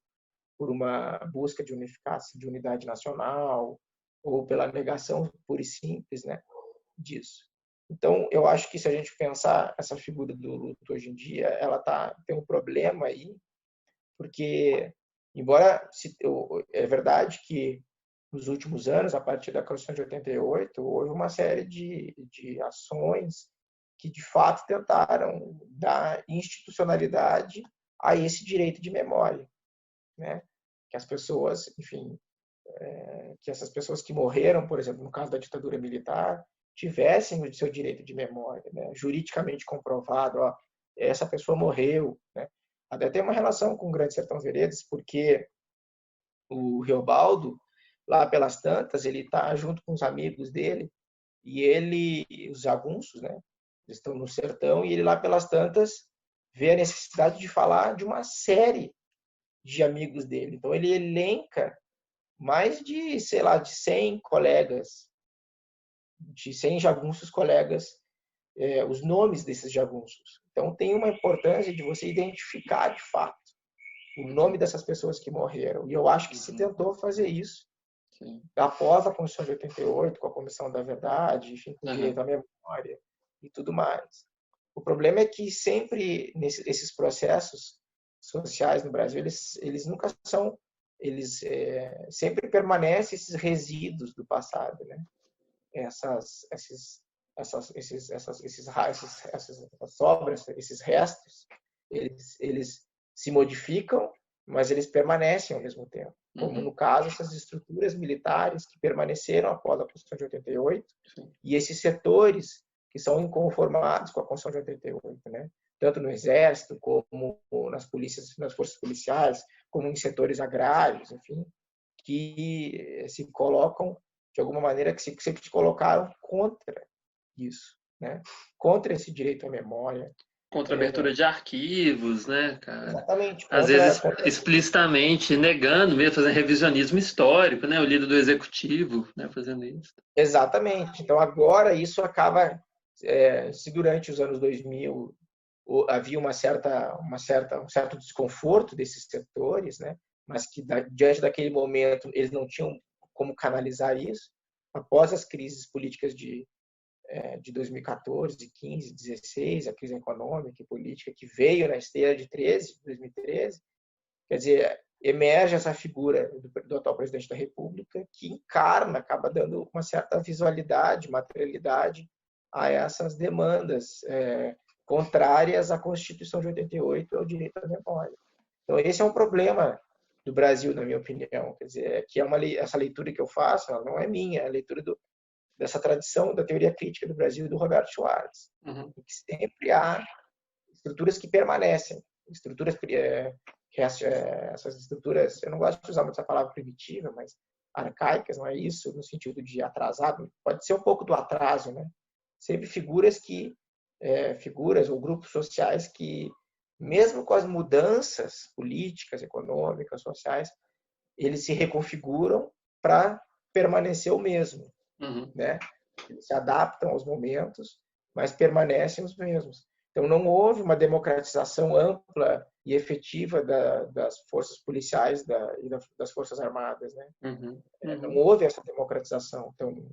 por uma busca de unificação, de unidade nacional, ou pela negação pura e simples, né, disso. Então, eu acho que se a gente pensar essa figura do luto hoje em dia, ela tem um problema aí, porque, embora é verdade que nos últimos anos, a partir da Constituição de 88, houve uma série de ações que, de fato, tentaram dar institucionalidade a esse direito de memória, né? Que as pessoas, enfim, que essas pessoas que morreram, por exemplo, no caso da ditadura militar, tivessem o seu direito de memória, né? Juridicamente comprovado, ó, essa pessoa morreu, né? Até tem uma relação com o Grande Sertão Veredas, porque o Reobaldo, lá pelas tantas, ele está junto com os amigos dele, e os jagunços, né? Eles estão no sertão, e ele lá pelas tantas vê a necessidade de falar de uma série de amigos dele. Então ele elenca mais de, sei lá, de 100 colegas, de 100 jagunços colegas, os nomes desses jagunços. Então tem uma importância de você identificar de fato o nome dessas pessoas que morreram. E eu acho que se tentou fazer isso. Sim. Após a Constituição de 88, com a Comissão da Verdade, enfim, com o direito à memória e tudo mais. O problema é que sempre esses processos sociais no Brasil, eles nunca são, sempre permanecem esses resíduos do passado, né? Essas sobras, esses restos, eles se modificam, mas eles permanecem ao mesmo tempo. Como no caso, essas estruturas militares que permaneceram após a Constituição de 88, e esses setores que são inconformados com a Constituição de 88, né? Tanto no Exército, como nas forças policiais, como em setores agrários, enfim, que se colocam, de alguma maneira, que sempre se colocaram contra isso, né? Contra esse direito à memória. Contra a abertura de arquivos, né, cara? Exatamente. Às vezes explicitamente negando, mesmo fazendo revisionismo histórico, né? O líder do executivo, né, fazendo isso. Exatamente. Então agora isso acaba, se durante os anos 2000 havia um certo desconforto desses setores, né? Mas que diante daquele momento eles não tinham como canalizar isso. Após as crises políticas de 2014, 15, 16, a crise econômica e política que veio na esteira de 2013, quer dizer, emerge essa figura do atual presidente da República que encarna, acaba dando uma certa visualidade, materialidade a essas demandas contrárias à Constituição de 88 e ao direito à memória. Então, esse é um problema do Brasil, na minha opinião. Quer dizer, que essa leitura que eu faço, ela não é minha, é a leitura dessa tradição da teoria crítica do Brasil do Roberto Schwartz, em que sempre há estruturas que permanecem, essas estruturas, eu não gosto de usar muito essa palavra primitiva, mas arcaicas, não é isso, no sentido de atrasado, pode ser um pouco do atraso, né? Sempre figuras ou grupos sociais que, mesmo com as mudanças políticas, econômicas, sociais, eles se reconfiguram para permanecer o mesmo, né? Eles se adaptam aos momentos, mas permanecem os mesmos. Então, não houve uma democratização ampla e efetiva das forças policiais e das forças armadas, né? Não houve essa democratização tão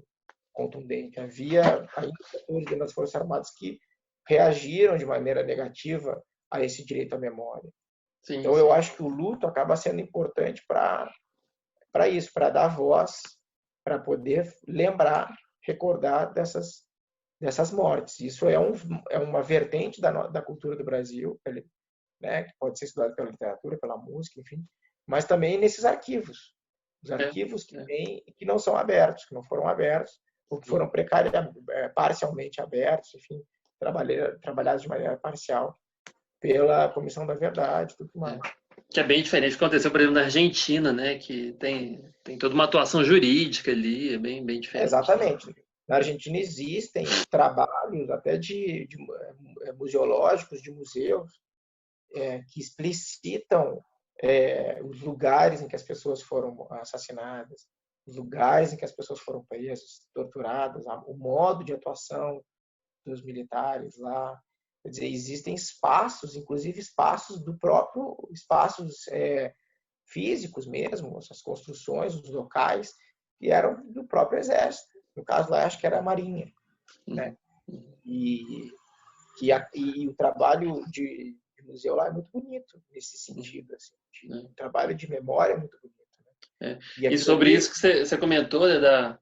contundente. Havia ainda setores dentro das forças armadas que reagiram de maneira negativa a esse direito à memória. Sim, então, eu acho que o luto acaba sendo importante para isso, para dar voz, para poder lembrar, recordar desses dessas mortes. Isso é uma vertente da cultura do Brasil, né, que pode ser estudada pela literatura, pela música, enfim, mas também nesses arquivos. Os arquivos que não são abertos, que não foram abertos, ou que foram parcialmente abertos, enfim, trabalhados de maneira parcial pela Comissão da Verdade, tudo mais. Que é bem diferente do que aconteceu, por exemplo, na Argentina, né? Que tem toda uma atuação jurídica ali, é bem diferente. Exatamente. Na Argentina existem trabalhos até de museológicos, de museus, que explicitam os lugares em que as pessoas foram assassinadas, os lugares em que as pessoas foram presas, torturadas, o modo de atuação dos militares lá. Quer dizer, existem espaços, inclusive espaços físicos mesmo, essas construções, os locais, que eram do próprio exército. No caso lá, acho que era a Marinha, né? E o trabalho de museu lá é muito bonito nesse sentido, assim. O trabalho de memória é muito bonito. Né? E sobre isso que você comentou, né,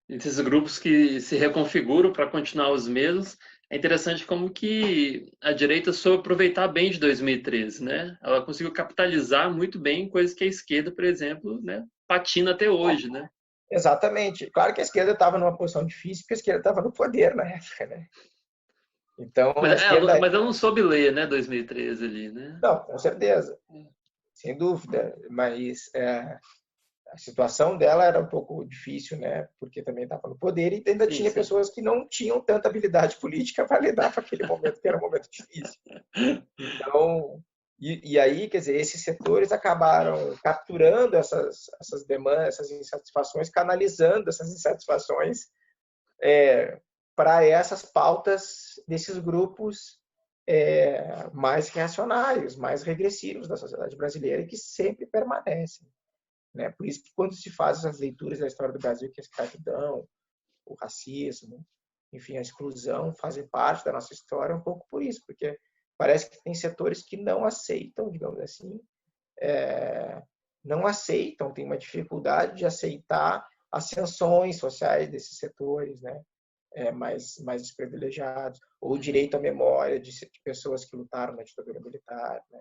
desses grupos que se reconfiguram para continuar os mesmos, é interessante como que a direita soube aproveitar bem de 2013, né? Ela conseguiu capitalizar muito bem coisas que a esquerda, por exemplo, né, patina até hoje, né? Exatamente. Claro que a esquerda estava numa posição difícil, porque a esquerda estava no poder na época, né? Então, mas ela não soube ler, né, 2013 ali, né? Não, com certeza. Sem dúvida. Mas a situação dela era um pouco difícil, né? Porque também estava no poder e ainda tinha pessoas que não tinham tanta habilidade política para lidar com aquele momento, que era um momento difícil. Então, e aí, quer dizer, esses setores acabaram capturando essas demandas, essas insatisfações, canalizando essas insatisfações para essas pautas desses grupos mais reacionários, mais regressivos da sociedade brasileira e que sempre permanecem. Né? Por isso que quando se faz essas leituras da história do Brasil, que a escravidão, o racismo, enfim, a exclusão fazem parte da nossa história, um pouco por isso, porque parece que tem setores que não aceitam, digamos assim, não aceitam, tem uma dificuldade de aceitar as sanções sociais desses setores, né? Mais desprivilegiados, ou o direito à memória de pessoas que lutaram na ditadura militar. Né?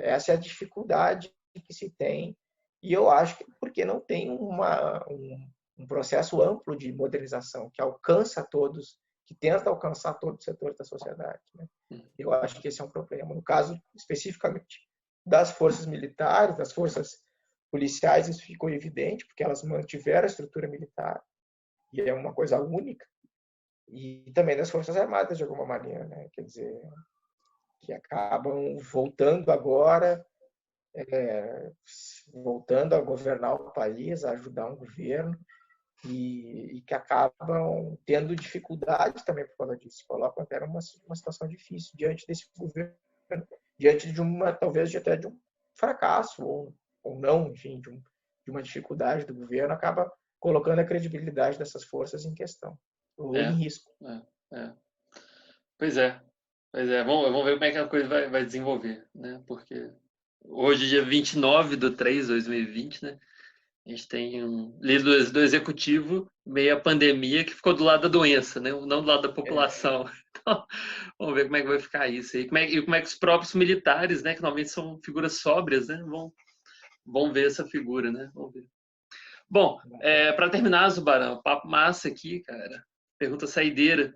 Essa é a dificuldade que se tem, e eu acho que porque não tem um processo amplo de modernização que alcança todos, que tenta alcançar todos os setores da sociedade. Né? Eu acho que esse é um problema. No caso, especificamente, das forças militares, das forças policiais, isso ficou evidente, porque elas mantiveram a estrutura militar, e é uma coisa única, e também das Forças Armadas, de alguma maneira, né? Quer dizer, que acabam voltando agora, voltando a governar o país, a ajudar um governo, e que acabam tendo dificuldade também por causa disso. Colocam até uma situação difícil diante desse governo, diante de talvez até de um fracasso, ou não, enfim, de uma dificuldade do governo, acaba colocando a credibilidade dessas forças em questão, ou em risco. Pois é. Vamos ver como é que a coisa vai desenvolver, né? Porque hoje, dia 29/3/2020, né? A gente tem um líder do executivo, meio a pandemia, que ficou do lado da doença, né? Não do lado da população. Então, vamos ver como é que vai ficar isso aí. Como é que os próprios militares, né? Que normalmente são figuras sóbrias, né? Vão ver essa figura, né? Vamos ver. Bom, para terminar, Zubarão, papo massa aqui, cara. Pergunta saideira.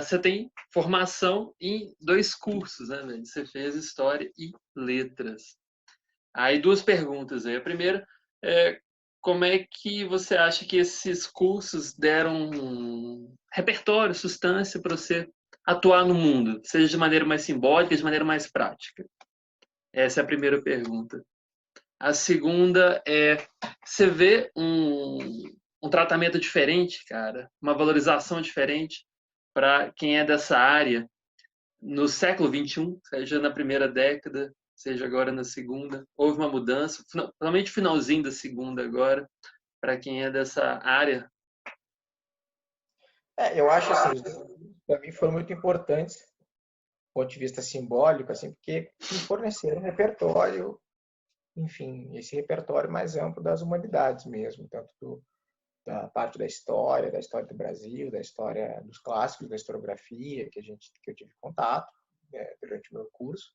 Você tem formação em 2 cursos, né, velho? Você fez História e Letras. Aí 2 perguntas aí. A primeira é como é que você acha que esses cursos deram repertório, substância para você atuar no mundo, seja de maneira mais simbólica, de maneira mais prática? Essa é a primeira pergunta. A segunda é, você vê um tratamento diferente, cara, uma valorização diferente para quem é dessa área no século XXI, seja na primeira década, seja agora na segunda. Houve uma mudança, principalmente o finalzinho da segunda agora, para quem é dessa área. Eu acho assim, para mim foram muito importantes do ponto de vista simbólico, assim, porque me forneceram um repertório, enfim, esse repertório mais amplo das humanidades mesmo, tanto da parte da história do Brasil, da história dos clássicos, da historiografia que eu tive contato, né, durante o meu curso,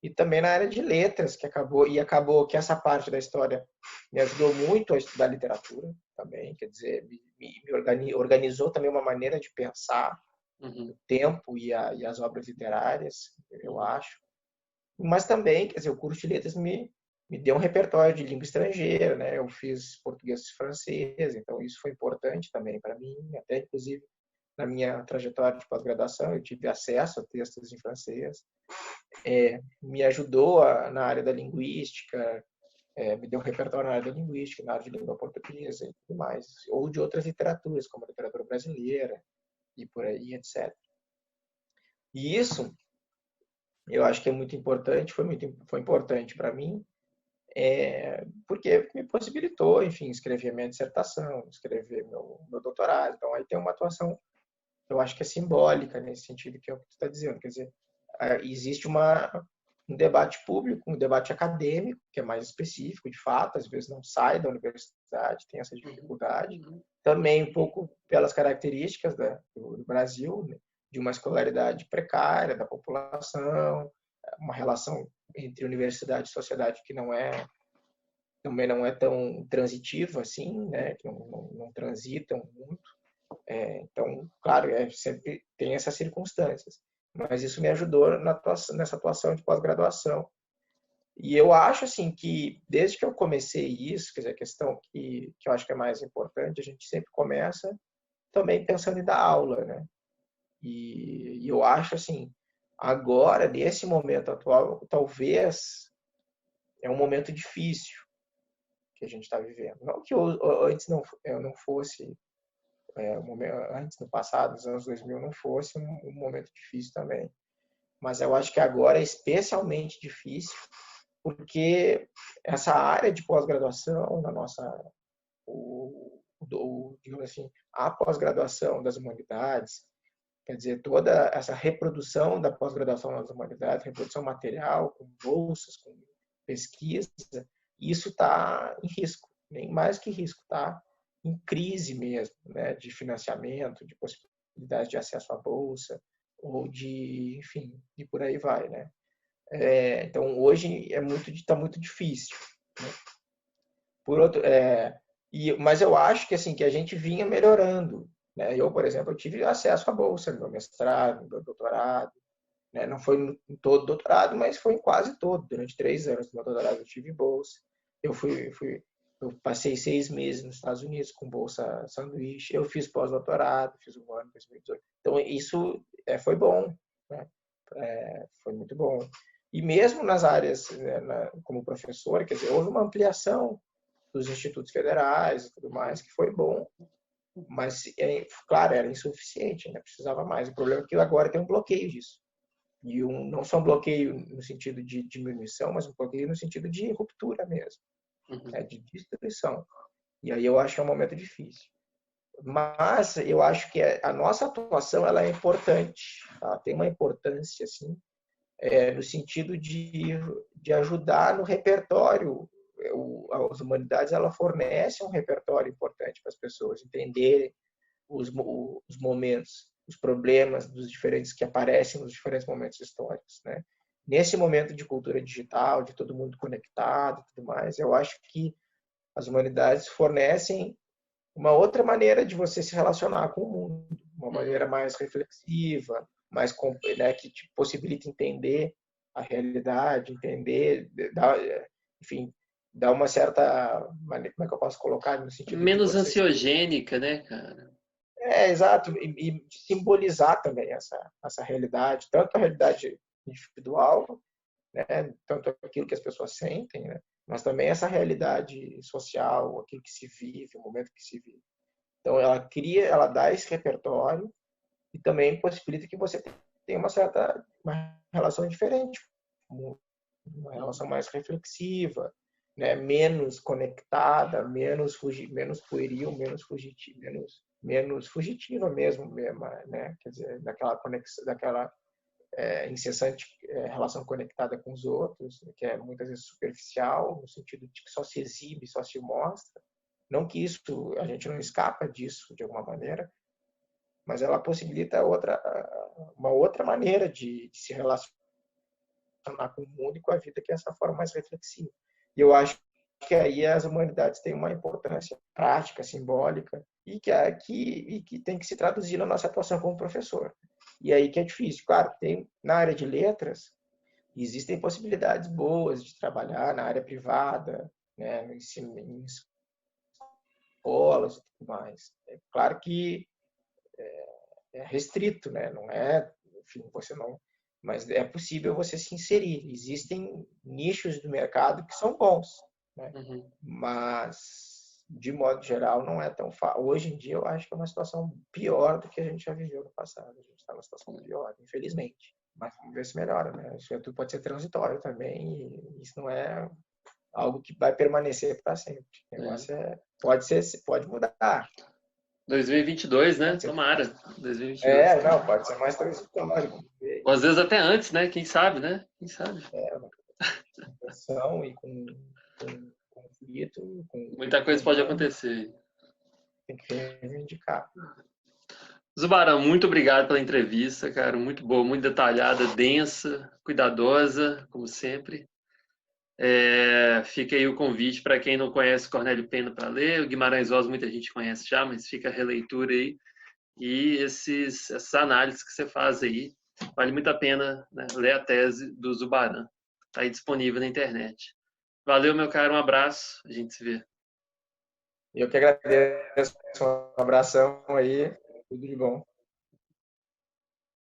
e também na área de letras, que acabou que essa parte da história me ajudou muito a estudar literatura também, quer dizer, me organizou também uma maneira de pensar o tempo e as obras literárias, eu acho. Mas também, quer dizer, o curso de letras me deu um repertório de língua estrangeira, né? Eu fiz português e francês, então isso foi importante também para mim, até inclusive na minha trajetória de pós-graduação eu tive acesso a textos em francês. Me ajudou na área da linguística, me deu um repertório na área da linguística, na área de língua portuguesa e tudo mais, ou de outras literaturas, como a literatura brasileira e por aí, etc. E isso eu acho que é muito importante, foi importante para mim, porque me possibilitou, enfim, escrever minha dissertação, escrever meu doutorado. Então, aí tem uma atuação, eu acho que é simbólica nesse sentido que é o que tu está dizendo. Quer dizer, existe um debate público, um debate acadêmico, que é mais específico, de fato, às vezes não sai da universidade, tem essa dificuldade. Também um pouco pelas características do Brasil, né, de uma escolaridade precária da população, uma relação entre universidade e sociedade que também não é tão transitiva assim, né, que não transitam muito. Então, claro, sempre tem essas circunstâncias. Mas isso me ajudou nessa atuação de pós-graduação. E eu acho assim que desde que eu comecei isso, quer dizer, a questão que eu acho que é mais importante, a gente sempre começa também pensando em dar aula, né? E eu acho assim, agora, nesse momento atual, talvez é um momento difícil que a gente está vivendo. Não que antes eu não fosse, antes no passado, nos anos 2000, não fosse um momento difícil também. Mas eu acho que agora é especialmente difícil, porque essa área de pós-graduação, digamos assim, a pós-graduação das humanidades, quer dizer, toda essa reprodução da pós-graduação nas humanidades, reprodução material, com bolsas, com pesquisa, isso está em risco, nem mais que risco, está em crise mesmo, né, de financiamento, de possibilidade de acesso à bolsa, ou de, enfim, e por aí vai, né? Então, hoje está muito difícil, né? Por outro, mas eu acho que assim que a gente vinha melhorando, né? Eu, por exemplo, eu tive acesso à bolsa no meu mestrado, no meu doutorado, né? Não foi em todo o doutorado, mas foi em quase todo. Durante 3 anos do meu doutorado eu tive bolsa. Eu passei 6 meses nos Estados Unidos com bolsa sanduíche. Eu fiz pós-doutorado, fiz um ano em 2018. Então isso foi bom, né? Foi muito bom. E mesmo nas áreas, né, como professor, quer dizer, houve uma ampliação dos institutos federais e tudo mais, que foi bom, mas, claro, era insuficiente, ainda precisava mais. O problema é que agora tem um bloqueio disso. E não só um bloqueio no sentido de diminuição, mas um bloqueio no sentido de ruptura mesmo, né, de destruição. E aí eu acho que é um momento difícil. Mas eu acho que a nossa atuação ela é importante, ela tem uma importância assim, no sentido de ajudar no repertório. As humanidades ela fornece um repertório importante para as pessoas entenderem os momentos, os problemas dos diferentes que aparecem nos diferentes momentos históricos, né? Nesse momento de cultura digital, de todo mundo conectado, e tudo mais, eu acho que as humanidades fornecem uma outra maneira de você se relacionar com o mundo, uma maneira mais reflexiva, mais, né, que te possibilita entender a realidade, entender, enfim, dá uma certa, como é que eu posso colocar no sentido de Menos você... ansiogênica, né, cara? Exato, e simbolizar também essa realidade, tanto a realidade individual, né, tanto aquilo que as pessoas sentem, né, mas também essa realidade social, aquilo que se vive, o momento que se vive. Então ela dá esse repertório e também possibilita que você tenha uma relação diferente, uma relação mais reflexiva, né, menos conectada, menos pueril, menos fugitiva mesmo, né? Quer dizer, daquela conexão, daquela incessante relação conectada com os outros, que é muitas vezes superficial, no sentido de que só se exibe, só se mostra, Não que isso, a gente não escapa disso de alguma maneira, mas ela possibilita uma outra maneira de se relacionar com o mundo e com a vida, que é essa forma mais reflexiva. E eu acho que aí as humanidades têm uma importância prática, simbólica, e que tem que se traduzir na nossa atuação como professor. E aí que é difícil. Claro, tem na área de letras, existem possibilidades boas de trabalhar na área privada, né, no ensino, em escolas e tudo mais. É claro que é restrito, né? Não é, enfim, você não, mas é possível você se inserir. Existem nichos do mercado que são bons, né? Uhum. Mas de modo geral não é tão fácil. Hoje em dia eu acho que é uma situação pior do que a gente já viveu no passado. A gente está numa situação pior, infelizmente. Mas vamos ver se melhora, né? Isso tudo pode ser transitório também, e isso não é algo que vai permanecer para sempre. O negócio pode mudar. 2022, né? Pode ser, Tomara. 2022. não, pode ser mais transitório. Ou às vezes até antes, né? Quem sabe, né? Quem sabe? Tensão e com conflito, Muita coisa pode acontecer. tem que reivindicar. Zubarão, muito obrigado pela entrevista, cara. Muito boa, muito detalhada, densa, cuidadosa, como sempre. Fica aí o convite para quem não conhece Cornélio Pena para ler. O Guimarães Rosa muita gente conhece já, mas fica a releitura aí. E essas análises que você faz aí, vale muito a pena, né, ler a tese do Zubarão. Está aí disponível na internet. Valeu, meu caro, um abraço. A gente se vê. Eu que agradeço. Um abração aí. Tudo de bom.